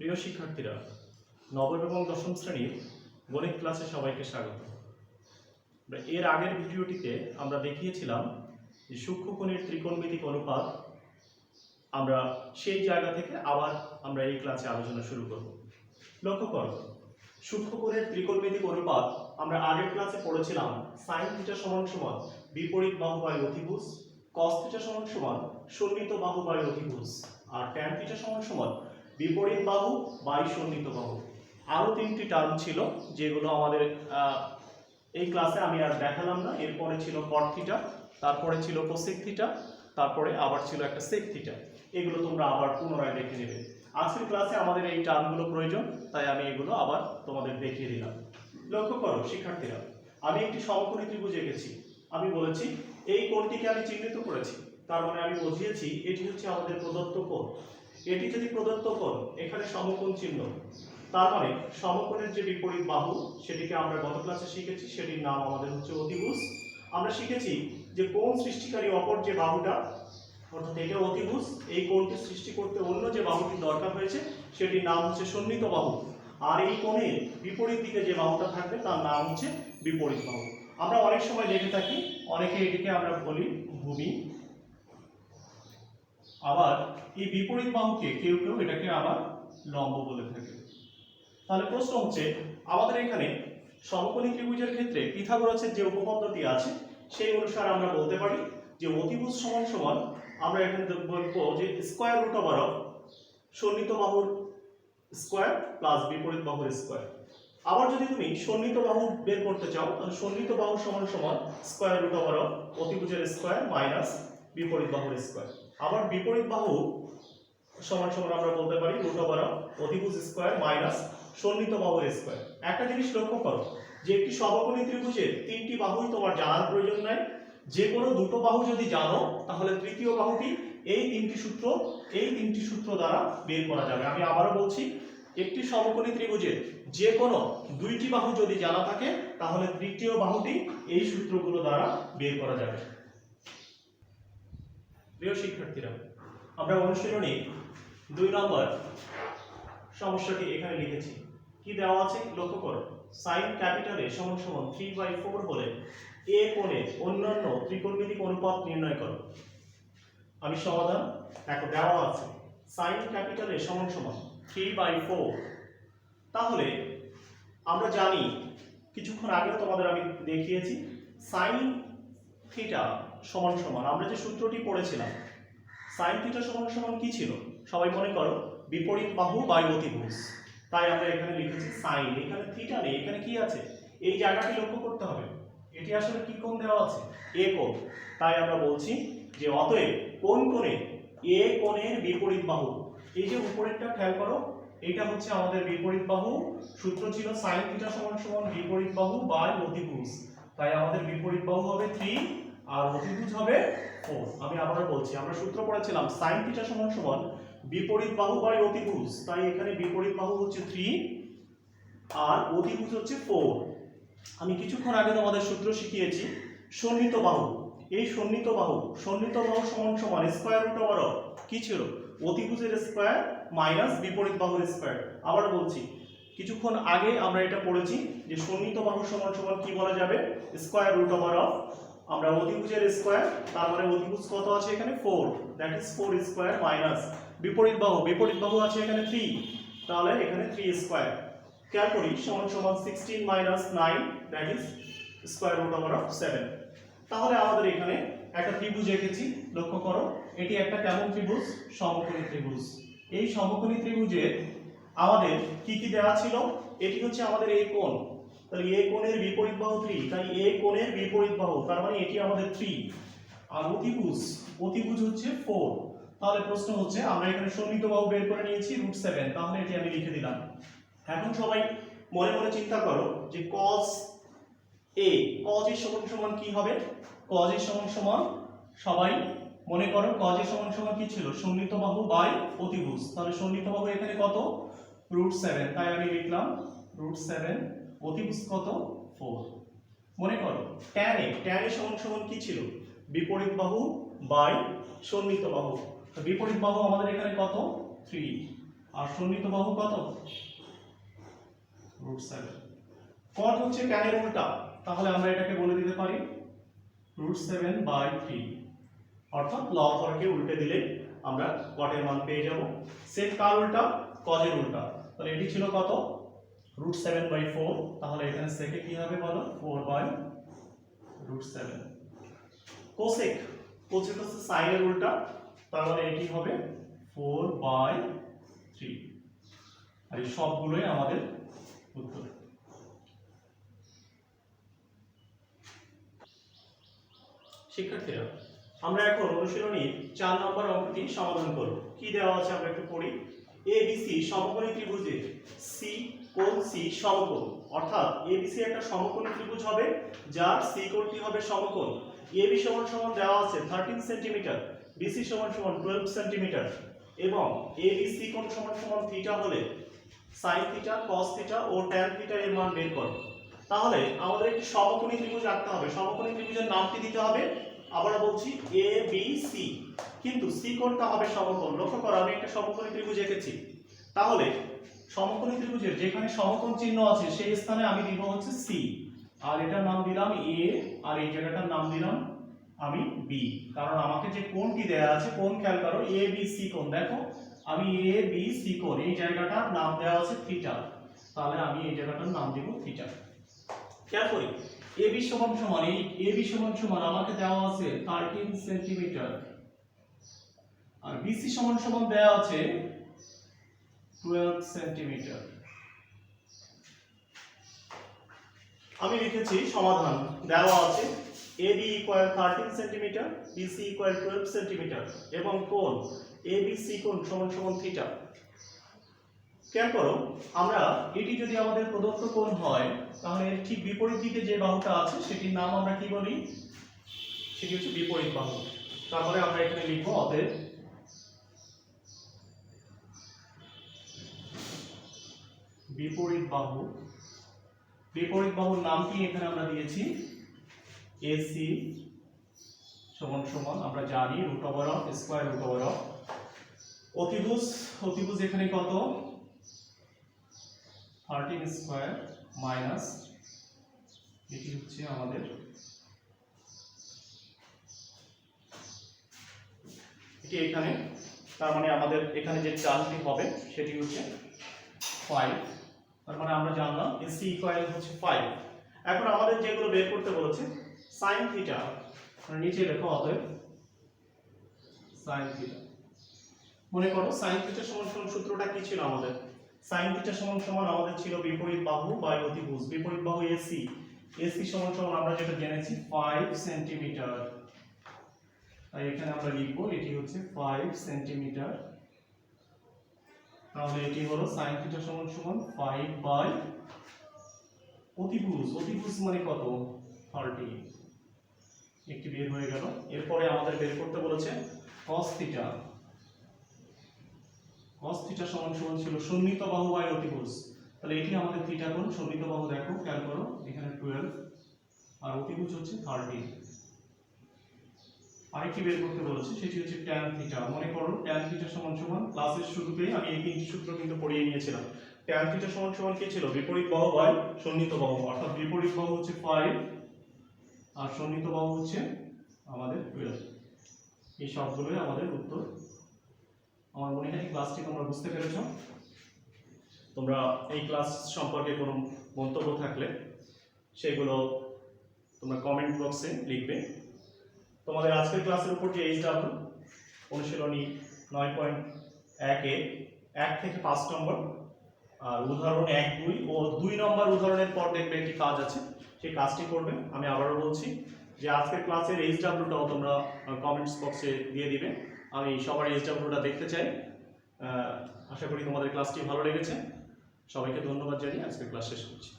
প্রিয় শিক্ষার্থীরা, নবম এবং দশম শ্রেণীর গণিত ক্লাসে সবাইকে স্বাগত। এর আগের ভিডিওটিতে আমরা দেখিয়েছিলাম যে সূক্ষ্মকোণের ত্রিকোণমিতিক অনুপাত। আমরা সেই জায়গা থেকে আবার আমরা এই ক্লাসে আলোচনা শুরু করব। লক্ষ্য করো, সূক্ষ্মকোণের ত্রিকোণমিতিক অনুপাত আমরা আগের ক্লাসে পড়েছিলাম sin থিটা সমান সমান বিপরীত বাহু বাই অতিভুজ, cos থিটা সমান সমান সন্নিহিত বাহু বাই অতিভুজ, আর tan থিটা সমান সমান বিপরীত বাহু বাই সন্নিহিত বাহু। আরো তিনটি টার্ম ছিল যেগুলো আমাদের এই ক্লাসে আমি আর দেখালাম না। এরপরে ছিল cot থিটা, তারপরে ছিল cosec থিটা, তারপরে আবার ছিল একটা sec থিটা। এগুলো তোমরা আবার পুনরায় দেখে নেবে। আজকের ক্লাসে আমাদের এই টার্মগুলো প্রয়োজন, তাই আমি এগুলো আবার তোমাদের দেখিয়ে দিলাম। লক্ষ্য করো শিক্ষার্থীরা, আমি একটি সমকোণী ত্রিভুজ এঁকেছি। আমি বলেছি এই কোণটিকে আমি চিহ্নিত করেছি, তার মানে আমি বুঝিয়েছি এটি হচ্ছে আমাদের প্রদত্ত কোণ। এটি যদি প্রদত্ত কোণ, এখানে সমকোণ চিহ্ন, তার মানে সমকোণের যে বিপরীত বাহু সেটিকে আমরা গত ক্লাসে শিখেছি, সেটির নাম আমাদের হচ্ছে অতিভুজ। আমরা শিখেছি যে কোণ সৃষ্টিকারী অপর যে বাহুটা, অর্থাৎ এটা অতিভুজ, এই কোণটি সৃষ্টি করতে অন্য যে বাহুটি দরকার হয়েছে সেটির নাম হচ্ছে সন্নিহিত বাহু। আর এই কোণের বিপরীত দিকে যে বাহুটা থাকবে তার নাম হচ্ছে বিপরীত বাহু। আমরা অনেক সময় দেখে থাকি, অনেকে এটিকে আমরা বলি ভূমি। আবার এই বিপরীত বাহুকে কেউ কেউ এটাকে আবার লম্ব বলে থাকে। তাহলে প্রশ্ন হচ্ছে, আমাদের এখানে সমকোণী ত্রিভুজের ক্ষেত্রে পিথাগোরাসের যে উপপাদ্যটি আছে সেই অনুসারে আমরা বলতে পারি যে অতিভুজ সমান সমান, আমরা এখানে বলবো যে স্কয়ার রুট ওভার অফ সন্নিহিত বাহুর স্কয়ার প্লাস বিপরীত বাহুর স্কয়ার। আবার যদি তুমি সন্নিহিত বাহু বের করতে চাও, তাহলে সন্নিহিত বাহু সমান সমান স্কয়ার রুট ওভার অফ অতিভুজের স্কয়ার মাইনাস বিপরীত বাহুর স্কয়ার। আবার বিপরীত বাহু সমান সমান আমরা বলতে পারি রুট ওভার অফ অতিভুজ স্কয়ার মাইনাস সন্নিহিত বাহুর স্কয়ার। একটা জিনিস লক্ষ্য করো যে একটি সমকোণী ত্রিভুজের তিনটি বাহুই তোমার জানার প্রয়োজন নাই। যে কোনো দুটো বাহু যদি জানো, তাহলে তৃতীয় বাহুটি এই তিনটি সূত্র দ্বারা বের করা যাবে। আমি আবারও বলছি, একটি সমকোণী ত্রিভুজের যে কোনো দুইটি বাহু যদি জানা থাকে, তাহলে তৃতীয় বাহুটি এই সূত্রগুলো দ্বারা বের করা যাবে। প্রিয় শিক্ষার্থীরা, আমরা অনুশীলনী 2 নম্বর সমস্যাটি এখানে লিখেছি। কি দেওয়া আছে লক্ষ্য করো, sin ক্যাপিটাল A সমান সমান 3/4 হলে A কোণের অন্যান্য ত্রিকোণমিতিক অনুপাত নির্ণয় করো। আমি সমাধান দেখো দেওয়া আছে sin ক্যাপিটাল A সমান সমান 3/4। তাহলে আমরা জানি, কিছুক্ষণ আগে তোমাদের আমি দেখিয়েছি, sin থিটা সমান সমান আমরা যে সূত্রটি পড়েছিলাম, sin থিটা সমান সমান কি ছিল সবাই মনে করো, বিপরীত বাহু বাই অতিভুজ। তাই আমরা এখানে লিখেছি sin, এখানে থিটা নেই, এখানে কি আছে এই জায়গাটি লক্ষ্য করতে হবে। এটি আসলে কি কোণ দেওয়া আছে, a কোণ। তাই আমরা বলছি যে অতএব কোন কোণে a কোণের বিপরীত বাহু, এই যে উপরেরটা খেয়াল করো, এটা হচ্ছে আমাদের বিপরীত বাহু। সূত্র ছিল sin থিটা সমান সমান বিপরীত বাহু বাই অতিভুজ। তাই আমাদের বিপরীত বাহু হবে 3 আর অতিভুজ হবে 4। আমি আবারও বলছি, আমরা সূত্র পড়েছিলাম sin থিটা সমান সমান বিপরীত বাহু বাই অতিভুজ। তাই এখানে বিপরীত বাহু হচ্ছে 3 আর অতিভুজ হচ্ছে 4। আমি কিছুক্ষণ আগে তোমাদের সূত্র শিখিয়েছি সন্নিহিত বাহু। এই সন্নিহিত বাহু সমান সমান স্কয়ার রুট ওভার অফ কি ছিল, অতিভুজের স্কয়ার মাইনাস বিপরীত বাহুর স্কয়ার। আবার বলছি, কিছুক্ষণ আগে আমরা এটা পড়েছি যে সন্নিহিত বাহু সমান সমান কি বলা যাবে, স্কয়ার রুট ওভার অফ আমরা অতিভুজের স্কয়ার, তার মানে অতিভুজ কত আছে এখানে 4, দ্যাট ইজ 4 স্কয়ার মাইনাস বিপরীত বাহু আছে এখানে 3, তাহলে এখানে 3 স্কয়ার। খেয়াল করি সমান সমান 16 minus 9, that is square root over of 7। তাহলে আমাদের এখানে একটা ত্রিভুজ এঁকেছি। লক্ষ্য করো, এটি একটা কেমন ত্রিভুজ, সমকোণী ত্রিভুজ। এই সমকোণী ত্রিভুজে আমাদের কি কি দেওয়া ছিল, এটি হচ্ছে আমাদের এই কোণ। তাহলে এই কোণের বিপরীত বাহু 3, তাই এই কোণের বিপরীত বাহু, তার মানে এটি আমাদের 3 আর অতিভুজ হচ্ছে 4। তাহলে প্রশ্ন হচ্ছে, আমরা এখানে সন্নিহিত বাহু বের করে নিয়েছি √7, তাহলে এটি আমি লিখে দিলাম। এখন সবাই মনে মনে চিন্তা করো যে cos A, cos এর সমান সমান কি হবে, cos এর সমান সমান সবাই মনে করো cos এর সমান সমান কি ছিল, সন্নিহিত বাহু বাই অতিভুজ। তাহলে সন্নিহিত বাহু এখানে কত, √7, তাই আমি লিখলাম √7, অতিভুজ কত 4। মনে করো tan এর সমান সমান কি ছিল, বিপরীত বাহু বাই সন্নিহিত বাহু। বিপরীত বাহু আমাদের এখানে কত 3, আর সন্নিহিত বাহু কত √7। কট হচ্ছে ট্যানের উল্টা, তাহলে আমরা এটাকে বলে দিতে পারি √7/3, অর্থাৎ লব হরকে উল্টে দিলে আমরা কটের মান পেয়ে যাব। সেক কার উল্টা কজের উল্টা, তাহলে এটি ছিল কত √7/4, তাহলে এখানে সেকে কি হবে বলো 4/√7। কোসেক, কোসেক হচ্ছে সাইনের উল্টা, তার মানে এটি হবে 4/3। আর এই সবগুলোই আমাদের উত্তর। শিক্ষার্থীরা, আমরা এখন অনুশীলনীর 4 নম্বর অঙ্কটি সমাধান করব। কি দেওয়া আছে আমরা একটু পড়ি। এবিসি সমকোণী ত্রিভুজের সি কোণ সি সমকোণ, অর্থাৎ এবিসি একটা সমকোণী ত্রিভুজ হবে যার সি কোণটি হবে সমকোণ। এবি সমান সমান দেওয়া আছে 13 সেন্টিমিটার, বিসি সমান সমান 12 সেন্টিমিটার এবং এবিসি কোণ সমান সমান থিটা হলে সাইন থিটা, কস থিটা ও ট্যান থিটা এর মান বের করো। তাহলে আমাদের একটি সমকোণী ত্রিভুজ আঁকতে হবে। সমকোণী ত্রিভুজের নামটি দিতে হবে, আবার বলছি এ বি সি, কিন্তু সি কোণটা হবে সমকোণ। লক্ষ্য করো আমি একটা সমকোণী ত্রিভুজ এঁকেছি, তাহলে সমকোণী ত্রিভুজের যেখানে সমকোণ চিহ্ন আছে সেই স্থানে আমি দিব হচ্ছে সি, আর এটার নাম দিলাম এ, আর এই জায়গাটার নাম দিলাম আমি বি, কারণ আমাকে যে কোণটি দেয়া আছে, কোণ খেয়াল করো এ বি সি কোণ, দেখো আমি এ বি সি কোণ, এই জায়গাটার নাম দেওয়া আছে থিটা, তাহলে আমি এই জায়গাটার নাম দিব থিটা। খেয়াল করি এবি সমান সমান, এই এবি সমান সমান আমাকে দেওয়া আছে 13 সেন্টিমিটার, আর বিসি সমান সমান দেওয়া আছে 12 সেন্টিমিটার। আমি লিখেছি সমাধান, দেওয়া আছে AB = 13 সেন্টিমিটার, BC = 12 সেন্টিমিটার এবং কোণ ABC কোণ সমান সমান থিটা। খেয়াল করো, আমরা এটি যদি আমাদের প্রদত্ত কোণ হয় তাহলে এর ঠিক বিপরীত দিকে যে বাহুটা আছে সেটির নাম আমরা কি বলি, সেটি হচ্ছে বিপরীত বাহু। তারপরে আমরা এখানে লিখব অতএব বিপরীত বাহু। বিপরীত বাহুর নামটি এখানে আমরা দিয়েছি AC সমান সমান আমরা জানি √√, অতিভুজ, অতিভুজ এখানে কত 13 স্কয়ার মাইনাস এটি হচ্ছে আমাদের এটি এখানে, তার মানে আমাদের এখানে যে টার্মটি হবে সেটি হচ্ছে 5, তার মানে আমরা জানলাম AC = হচ্ছে 5। এখন আমাদের যেগুলো বের করতে বলেছে sin থিটা, মানে নিচে লেখো অতএব sin থিটা। মনে করো sin থিটা সমান সমান সূত্রটা কি ছিল আমাদের, sin থিটা সমান সমান আমাদের ছিল বিপরীত বাহু বাই অতিভুজ। বিপরীত বাহু AC, AC সমান সমান আমরা যেটা জেনেছি 5 সেন্টিমিটার, তাই এখানে আমরা লিখব এটি হচ্ছে 5 সেন্টিমিটার। তাহলে এটি হলো sin থিটা সমান সমান 5 বাই অতিভুজ, অতিভুজ মানে কত 30, একটি বের হয়ে গেল। এরপরে আমাদের বের করতে বলেছে cos থিটা, cos থিটা সমান সমান ছিল সন্নিহিত বাহু বাই অতিভুজ, তাহলে এটি আমাদের থিটা কোণ। সন্নিহিত বাহু দেখো খেয়াল করো এখানে 12 আর অতিভুজ হচ্ছে 30। আরেকটি বের করতে বলেছে সেটি হচ্ছে tan থিটা। মনে করো tan থিটা সমান সমান ক্লাসের শুরুতেই আমি এই তিনটি সূত্র কিন্তু পড়িয়ে নিয়েছিলাম। tan থিটা সমান সমান কি ছিল বিপরীত বাহু বাই সন্নিহিত বাহু, অর্থাৎ বিপরীত বাহু হচ্ছে 5 আর সন্নিহিত বাহু হচ্ছে আমাদের 12। এই সবগুলোই আমাদের উত্তর। আমার মনে হয় ক্লাসটি তোমরা বুঝতে পেরেছো। তোমরা এই ক্লাস সম্পর্কে কোনো মন্তব্য থাকলে সেগুলো তোমরা কমেন্ট বক্সে লিখবে। তোমাদের আজকের ক্লাসের উপর যে HW অনুশীলনী 9.1 এ 1 থেকে 5 নম্বর আর উদাহরণ 1, 2 ও 2 নম্বর উদাহরণের পর দেখবে একটি কাজ আছে, সেই কাজটি করবে। আমি আবারও বলছি যে আজকের ক্লাসের HWটাও তোমরা কমেন্টস বক্সে দিয়ে দিবে, আমি সবার HWটা দেখতে চাই। আশা করি তোমাদের ক্লাসটি ভালো লেগেছে। সবাইকে ধন্যবাদ জানিয়ে আজকের ক্লাস শেষ করছি।